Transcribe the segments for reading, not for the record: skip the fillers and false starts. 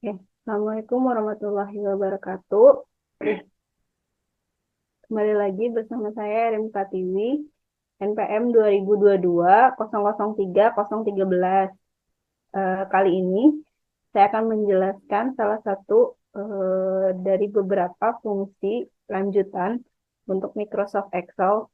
Oke, Assalamualaikum warahmatullahi wabarakatuh. Kembali lagi bersama saya Rim Pratiwi, NPM 2022-003-013. Kali ini saya akan menjelaskan salah satu dari beberapa fungsi lanjutan untuk Microsoft Excel,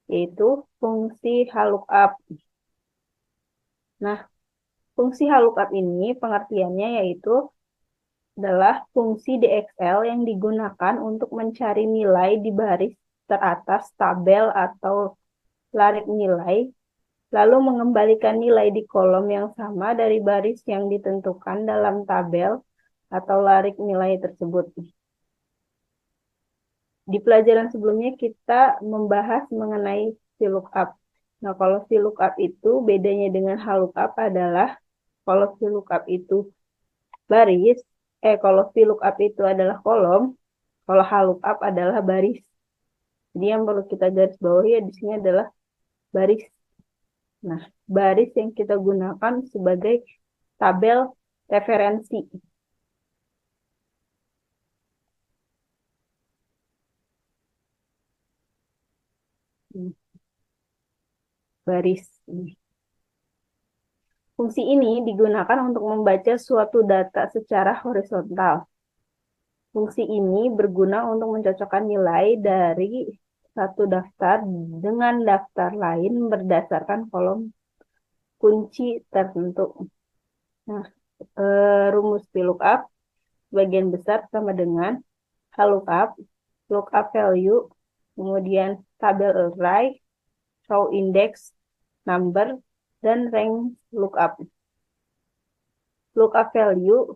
yaitu fungsi HLOOKUP. Nah, fungsi HLOOKUP ini pengertiannya yaitu adalah fungsi di Excel yang digunakan untuk mencari nilai di baris teratas tabel atau larik nilai, lalu mengembalikan nilai di kolom yang sama dari baris yang ditentukan dalam tabel atau larik nilai tersebut. Di pelajaran sebelumnya kita membahas mengenai VLOOKUP. Nah, kalau VLOOKUP itu bedanya dengan HLOOKUP adalah kalau VLOOKUP itu baris, kalau VLOOKUP itu adalah kolom, kalau HLOOKUP adalah baris. Jadi yang perlu kita garis bawahi ya di sini adalah baris. Nah, baris yang kita gunakan sebagai tabel referensi. Baris. Fungsi ini digunakan untuk membaca suatu data secara horizontal. Fungsi ini berguna untuk mencocokkan nilai dari satu daftar dengan daftar lain berdasarkan kolom kunci tertentu. Nah, rumus VLOOKUP bagian besar sama dengan HLOOKUP, lookup value, kemudian tabel array, row index, number, dan range lookup. Lookup value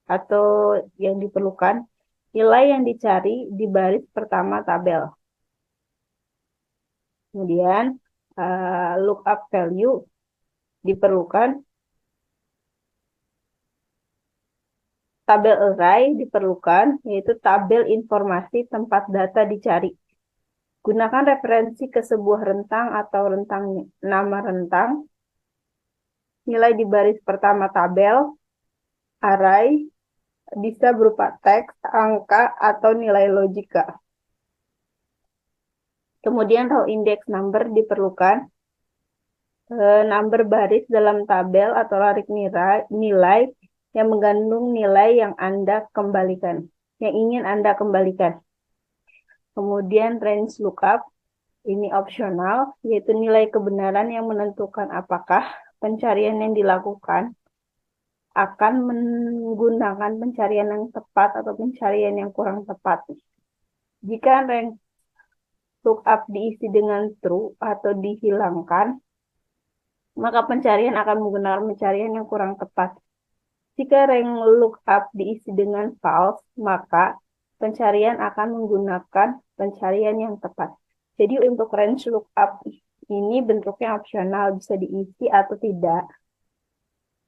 atau yang diperlukan nilai yang dicari di baris pertama tabel. Kemudian lookup value diperlukan, tabel array diperlukan, yaitu tabel informasi tempat data dicari. Gunakan referensi ke sebuah rentang atau rentang nama rentang, nilai di baris pertama tabel, array, bisa berupa teks, angka, atau nilai logika. Kemudian row index number diperlukan, number baris dalam tabel atau larik nilai yang mengandung nilai yang Anda kembalikan, yang ingin Anda kembalikan. Kemudian range lookup, ini opsional, yaitu nilai kebenaran yang menentukan apakah pencarian yang dilakukan akan menggunakan pencarian yang tepat atau pencarian yang kurang tepat. Jika range lookup diisi dengan true atau dihilangkan, maka pencarian akan menggunakan pencarian yang kurang tepat. Jika range lookup diisi dengan false, maka pencarian akan menggunakan pencarian yang tepat. Jadi untuk range lookup ini bentuknya opsional, bisa diisi atau tidak.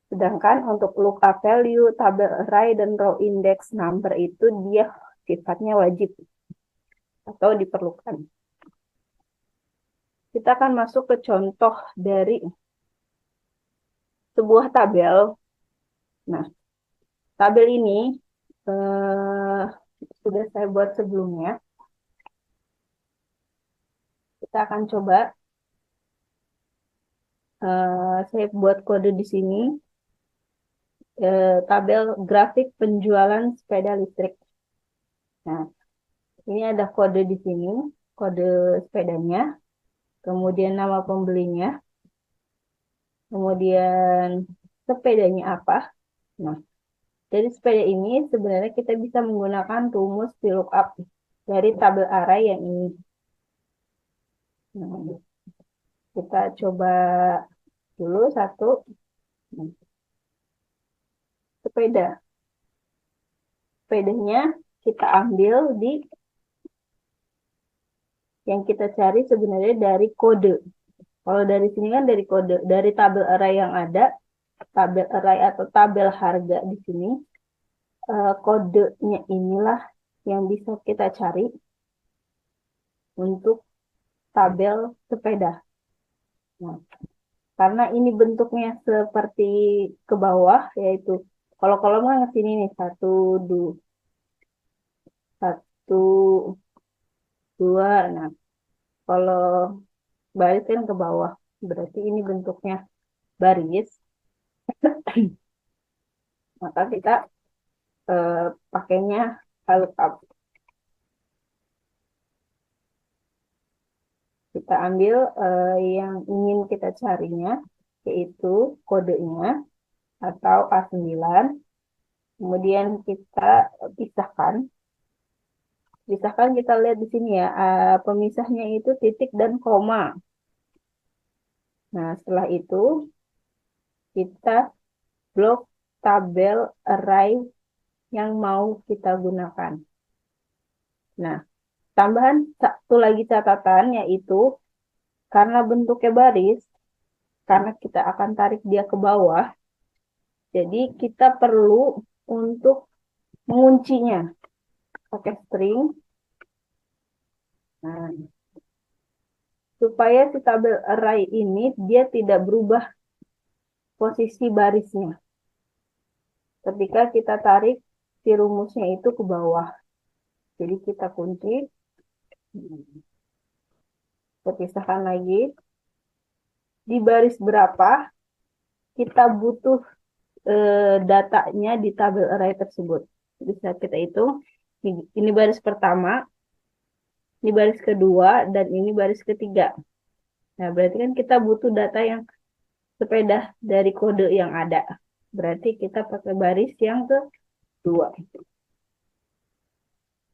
Sedangkan untuk lookup value, tabel array, dan row index number itu dia sifatnya wajib atau diperlukan. Kita akan masuk ke contoh dari sebuah tabel. Nah, tabel ini sudah saya buat sebelumnya. Kita akan coba, saya buat kode di sini, tabel grafik penjualan sepeda listrik. Nah, ini ada kode di sini, kode sepedanya, kemudian nama pembelinya, kemudian sepedanya apa. Nah, dari sepeda ini sebenarnya kita bisa menggunakan rumus VLOOKUP dari tabel array yang ini. Nah, kita coba dulu satu. Nah, sepeda. Sepedanya kita ambil di yang kita cari sebenarnya dari kode. Kalau dari sini kan dari kode, dari tabel array yang ada, tabel array atau tabel harga di sini, kodenya inilah yang bisa kita cari untuk tabel sepeda. Nah, karena ini bentuknya seperti ke bawah, yaitu Kalau kolom kan ke sini nih, satu, dua, satu, dua. Nah, kalau baris kan ke bawah. Berarti ini bentuknya baris. Maka kita eh, pakainya lookup. Kita ambil yang ingin kita carinya, yaitu kodenya atau A9. Kemudian kita pisahkan. Pisahkan kita lihat di sini ya, pemisahnya itu titik dan koma. Nah, setelah itu kita blok tabel array yang mau kita gunakan. Nah, tambahan satu lagi catatan yaitu karena bentuknya baris, karena kita akan tarik dia ke bawah, jadi kita perlu untuk menguncinya pakai string. Nah, supaya si tabel array ini dia tidak berubah posisi barisnya ketika kita tarik si rumusnya itu ke bawah. Jadi kita kunci, kita pisahkan lagi. Di baris berapa kita butuh datanya di tabel array tersebut. Bisa kita hitung, ini baris pertama, ini baris kedua, dan ini baris ketiga. Nah, berarti kan kita butuh data yang sepeda dari kode yang ada. Berarti kita pakai baris yang kedua.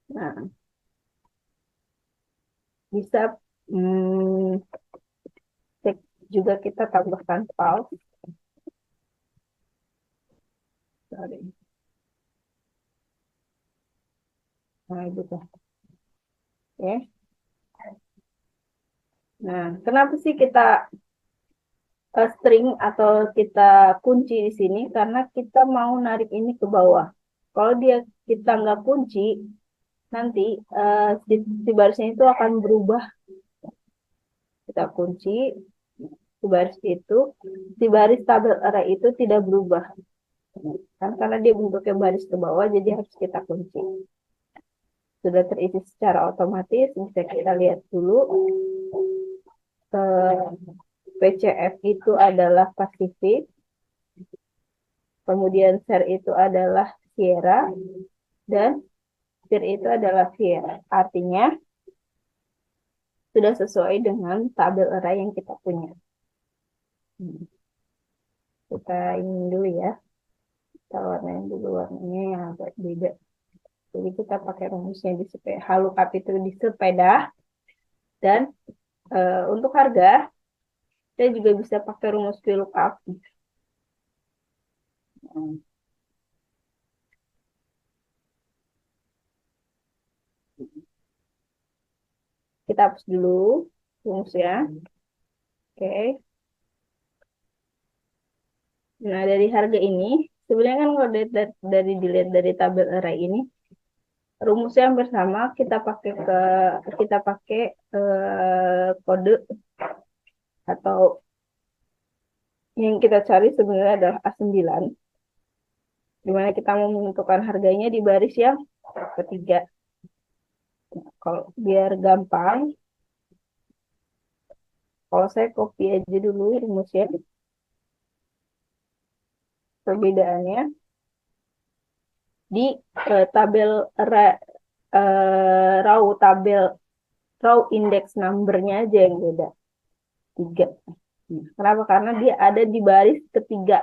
Nah, bisa cek juga kita tambahkan pause. Sorry. Nah, itu tuh. Oke. Nah, kenapa sih kita string atau kita kunci di sini? Karena kita mau narik ini ke bawah. Kalau kita nggak kunci, nanti si barisnya itu akan berubah. Kita kunci si baris itu, si baris tabel array itu tidak berubah. Kan karena dia bentuknya baris ke bawah, jadi harus kita kunci. Sudah terisi secara otomatis, bisa kita lihat dulu. PCF itu adalah Pacific, kemudian SER itu adalah Sierra, dan SIR itu adalah Sierra. Artinya, sudah sesuai dengan tabel array yang kita punya. Kita ini dulu ya. Kita warnain dulu, warnanya yang agak beda. Jadi kita pakai rumusnya di sepeda. Lookup itu di sepeda. Dan untuk harga, kita juga bisa pakai rumus VLOOKUP. Kita hapus dulu rumusnya. Oke. Nah, dari harga ini, sebenarnya kan kalau dilihat dari tabel array ini, rumusnya hampir sama. Kita pakai kode atau yang kita cari sebenarnya adalah A9, di mana kita mau menentukan harganya di baris yang ketiga. Nah, kalau biar gampang, kalau saya copy aja dulu rumusnya. Perbedaannya di tabel raw index numbernya aja yang beda, 3. Kenapa? Karena dia ada di baris ketiga.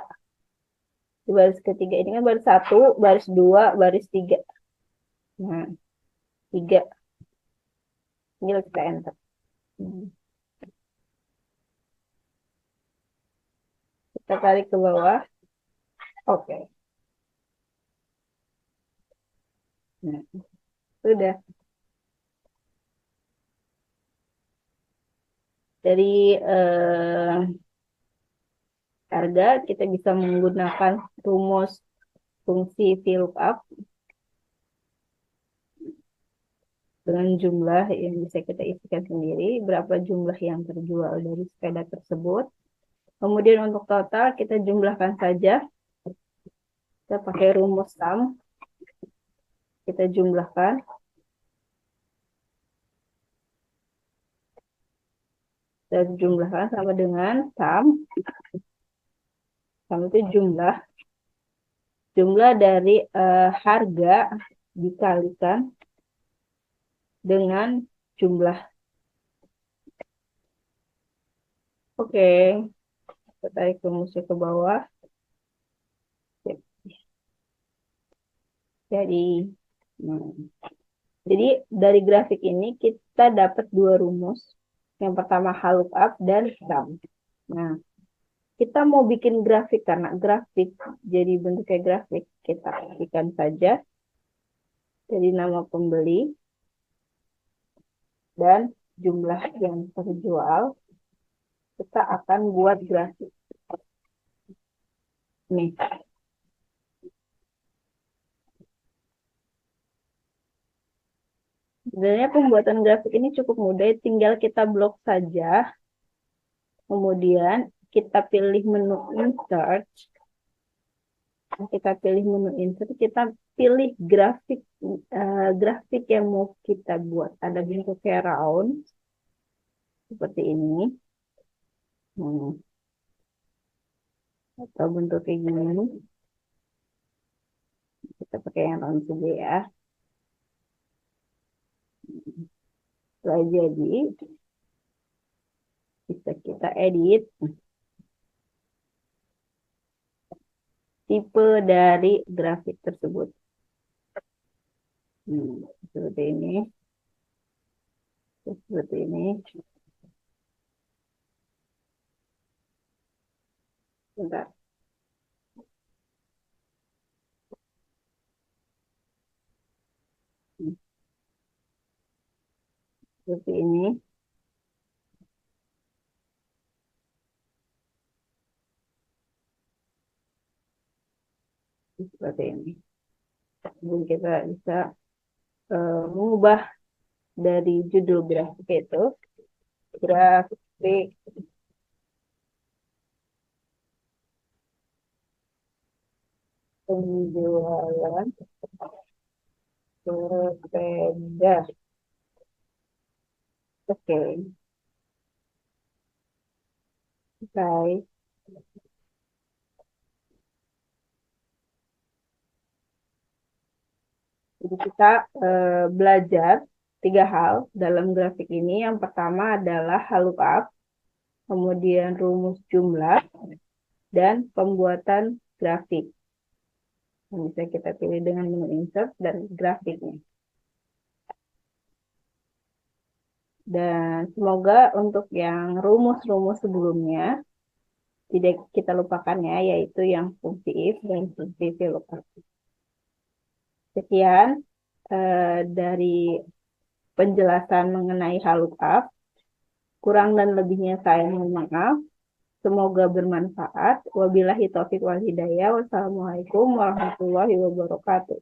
Di baris ketiga ini kan baris 1, baris 2, baris 3. Nah, 3. Ini kita enter. Kita tarik ke bawah. Oke. Nah, sudah. Dari harga kita bisa menggunakan rumus fungsi VLOOKUP dengan jumlah yang bisa kita isikan sendiri, berapa jumlah yang terjual dari sepeda tersebut. Kemudian untuk total kita jumlahkan saja Kita pakai rumus sum. Kita jumlahkan. Kita jumlahkan sama dengan sum. Sum itu jumlah dari harga dikalikan dengan jumlah. Oke, kita tarik rumusnya ke bawah. Jadi dari grafik ini kita dapat dua rumus. Yang pertama lookup dan sum. Nah, kita mau bikin grafik karena grafik jadi bentuknya grafik. Kita kasihkan saja jadi nama pembeli dan jumlah yang terjual. Kita akan buat grafik. Nih. Sebenarnya pembuatan grafik ini cukup mudah, tinggal kita blok saja. Kemudian kita pilih menu insert. Kita pilih menu insert, kita pilih grafik yang mau kita buat. Ada bentuknya round seperti ini. Atau bentuknya gini. Kita pakai yang round saja ya. Setelah jadi, bisa kita edit tipe dari grafik tersebut. Seperti ini. Seperti ini. Bentar. Seperti ini. Seperti ini. Dan kita bisa mengubah dari judul grafik itu grafik penjualan sepeda. Oke. Baik. Jadi kita belajar 3 hal dalam grafik ini. Yang pertama adalah lookup, kemudian rumus jumlah, dan pembuatan grafik. Yang bisa kita pilih dengan menu insert dan grafiknya. Dan semoga untuk yang rumus-rumus sebelumnya tidak kita lupakan ya, yaitu yang fungsi if dan fungsi VLOOKUP. Sekian dari penjelasan mengenai lookup. Kurang dan lebihnya saya mohon maaf. Semoga bermanfaat. Wabillahi taufiq wal hidayah. Wassalamualaikum warahmatullahi wabarakatuh.